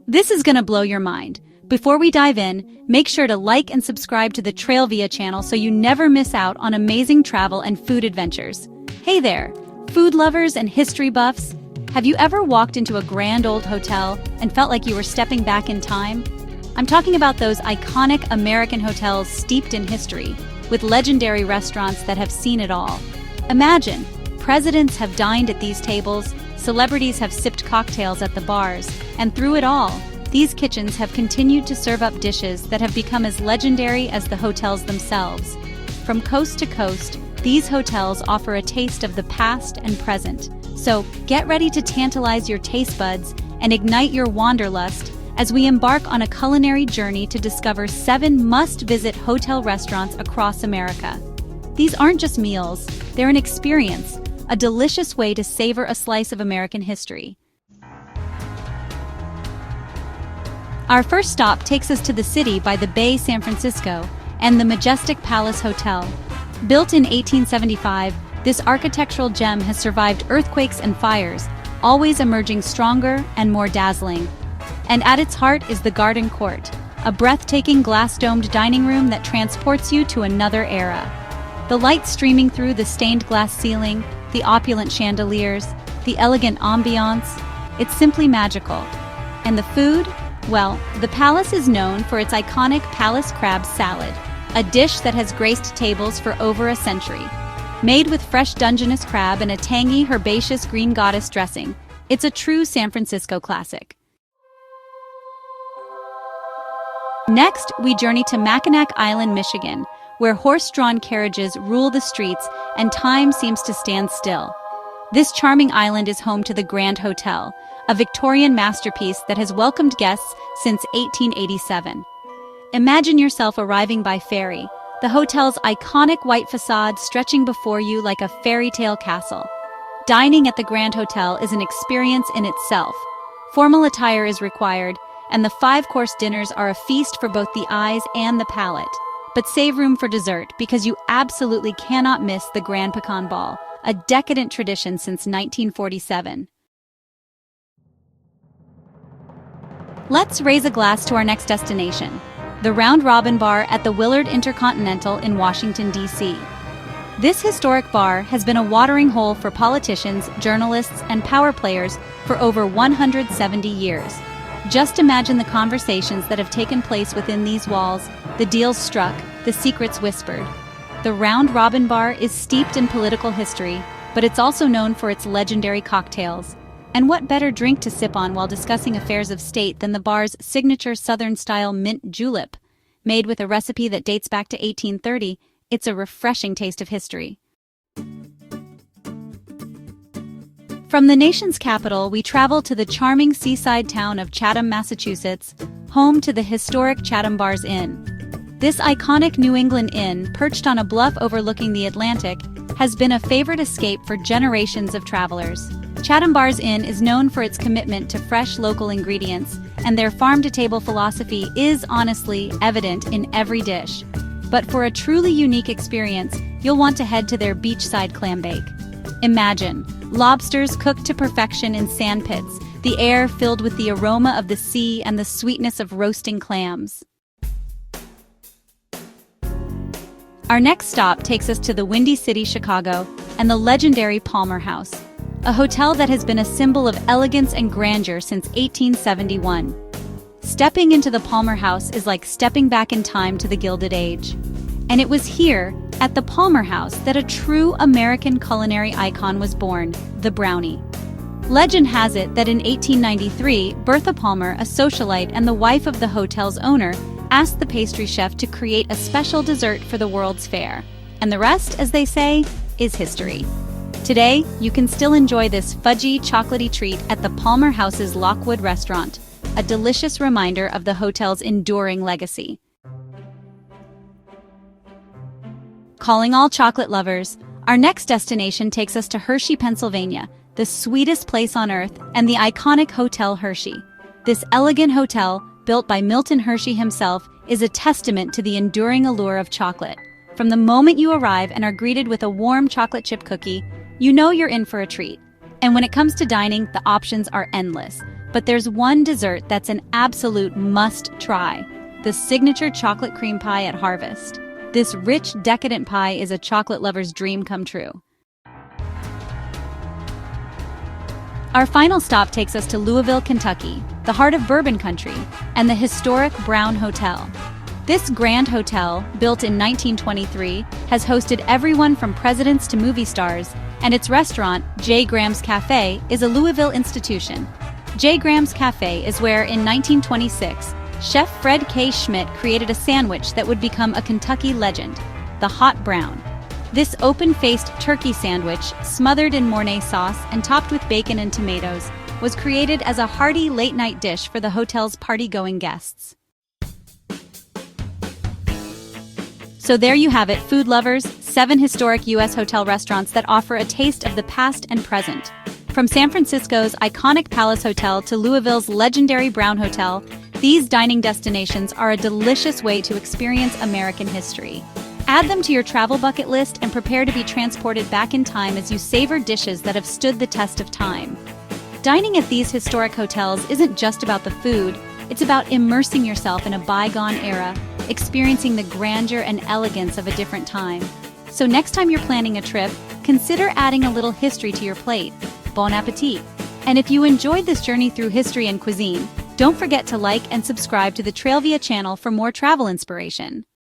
This is gonna blow your mind. Before we dive in, make sure to like and subscribe to the Trailvia channel so you never miss out on amazing travel and food adventures. Hey there, food lovers and history buffs. Have you ever walked into a grand old hotel and felt like you were stepping back in time? I'm talking about those iconic American hotels steeped in history, with legendary restaurants that have seen it all. Imagine, presidents have dined at these tables, celebrities have sipped cocktails at the bars, and through it all, these kitchens have continued to serve up dishes that have become as legendary as the hotels themselves. From coast to coast, these hotels offer a taste of the past and present. So get ready to tantalize your taste buds and ignite your wanderlust as we embark on a culinary journey to discover 7 must-visit hotel restaurants across America. These aren't just meals, they're an experience, a delicious way to savor a slice of American history. Our first stop takes us to the city by the Bay, San Francisco, and the majestic Palace Hotel. Built in 1875, this architectural gem has survived earthquakes and fires, always emerging stronger and more dazzling. And at its heart is the Garden Court, a breathtaking glass-domed dining room that transports you to another era. The light streaming through the stained glass ceiling, the opulent chandeliers, the elegant ambiance, it's simply magical. And the food? Well, the palace is known for its iconic Palace Crab Salad, a dish that has graced tables for over a century. Made with fresh Dungeness crab and a tangy, herbaceous green goddess dressing, it's a true San Francisco classic. Next, we journey to Mackinac Island, Michigan, where horse-drawn carriages rule the streets and time seems to stand still. This charming island is home to the Grand Hotel, a Victorian masterpiece that has welcomed guests since 1887. Imagine yourself arriving by ferry, the hotel's iconic white facade stretching before you like a fairy tale castle. Dining at the Grand Hotel is an experience in itself. Formal attire is required, and the 5-course dinners are a feast for both the eyes and the palate. But save room for dessert because you absolutely cannot miss the Grand Pecan Ball, a decadent tradition since 1947. Let's raise a glass to our next destination, the Round Robin Bar at the Willard Intercontinental in Washington, D.C. This historic bar has been a watering hole for politicians, journalists, and power players for over 170 years. Just imagine the conversations that have taken place within these walls, the deals struck, the secrets whispered. The Round Robin Bar is steeped in political history, but it's also known for its legendary cocktails. And what better drink to sip on while discussing affairs of state than the bar's signature Southern-style mint julep? Made with a recipe that dates back to 1830, it's a refreshing taste of history. From the nation's capital, we travel to the charming seaside town of Chatham, Massachusetts, home to the historic Chatham Bars Inn. This iconic New England inn, perched on a bluff overlooking the Atlantic, has been a favorite escape for generations of travelers. Chatham Bars Inn is known for its commitment to fresh local ingredients, and their farm-to-table philosophy is honestly evident in every dish. But for a truly unique experience, you'll want to head to their beachside clam bake. Imagine lobsters cooked to perfection in sand pits, the air filled with the aroma of the sea and the sweetness of roasting clams. Our next stop takes us to the Windy City, Chicago, and the legendary Palmer House, a hotel that has been a symbol of elegance and grandeur since 1871. Stepping into the Palmer House is like stepping back in time to the Gilded Age. And it was here, at the Palmer House, that a true American culinary icon was born, the Brownie. Legend has it that in 1893, Bertha Palmer, a socialite and the wife of the hotel's owner, asked the pastry chef to create a special dessert for the World's Fair. And the rest, as they say, is history. Today, you can still enjoy this fudgy, chocolatey treat at the Palmer House's Lockwood restaurant, a delicious reminder of the hotel's enduring legacy. Calling all chocolate lovers, our next destination takes us to Hershey, Pennsylvania, the sweetest place on earth, and the iconic Hotel Hershey. This elegant hotel, built by Milton Hershey himself, is a testament to the enduring allure of chocolate. From the moment you arrive and are greeted with a warm chocolate chip cookie, you know you're in for a treat. And when it comes to dining, the options are endless. But there's one dessert that's an absolute must-try: the signature chocolate cream pie at Harvest. This rich, decadent pie is a chocolate lover's dream come true. Our final stop takes us to Louisville, Kentucky, the heart of bourbon country, and the historic Brown Hotel. This grand hotel, built in 1923, has hosted everyone from presidents to movie stars, and its restaurant, J. Graham's Cafe, is a Louisville institution. J. Graham's Cafe is where, in 1926, Chef Fred K. Schmidt created a sandwich that would become a Kentucky legend, the Hot Brown. This open-faced turkey sandwich, smothered in Mornay sauce and topped with bacon and tomatoes, was created as a hearty late-night dish for the hotel's party-going guests. So there you have it, food lovers, 7 historic U.S. hotel restaurants that offer a taste of the past and present. From San Francisco's iconic Palace Hotel to Louisville's legendary Brown Hotel, these dining destinations are a delicious way to experience American history. Add them to your travel bucket list and prepare to be transported back in time as you savor dishes that have stood the test of time. Dining at these historic hotels isn't just about the food, it's about immersing yourself in a bygone era, experiencing the grandeur and elegance of a different time. So next time you're planning a trip, consider adding a little history to your plate. Bon appetit! And if you enjoyed this journey through history and cuisine, don't forget to like and subscribe to the Trailvia channel for more travel inspiration.